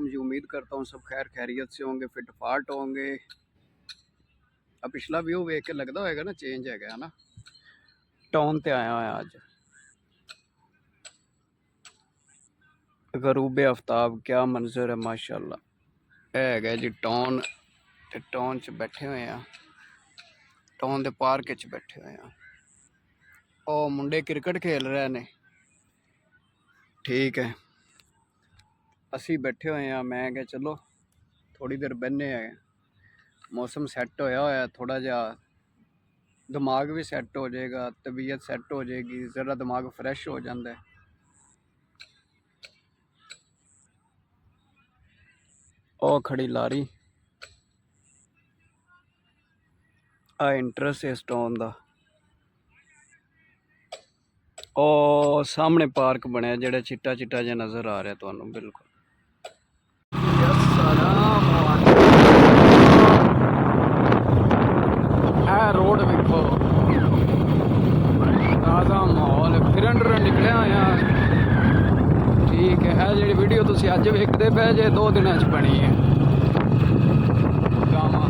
जी। उम्मीद करता हूँ सब खैर खैरियत से होंगे, फिट फाट होंगे। अब पिछला व्यू वेख के लगता होएगा ना चेंज है ना। टाउन ते आया है आज, गरूबे आफ्ताब, क्या मंजर है माशाल्लाह। है जी टाउन, ते टाउन च बैठे हुए हैं, टाउन दे पार्क च बैठे हुए हैं। ओ मुंडे क्रिकेट खेल रहे ने, ठीक है। असी बैठे हुए हैं, मैं क्या चलो थोड़ी देर बहने हैं। मौसम सैट होया थोड़ा जा, दिमाग भी सैट हो जाएगा, तबीयत सैट हो जाएगी, ज़रा दिमाग फ्रैश हो जाता है। ओ खड़ी लारी आ इंटरेस्ट है स्टोन दा। ओ सामने पार्क बनया जेड़ा चिट्टा चिट्टा जिहा नज़र आ रहा तुहानू बिल्कुल। रोड वेखो, ताज़ा माहौल, फिरन टुरन निकलिया होया, ठीक है। यह जी वीडियो तुम अज वेखते पे जे 2 दिन बनी है। गावां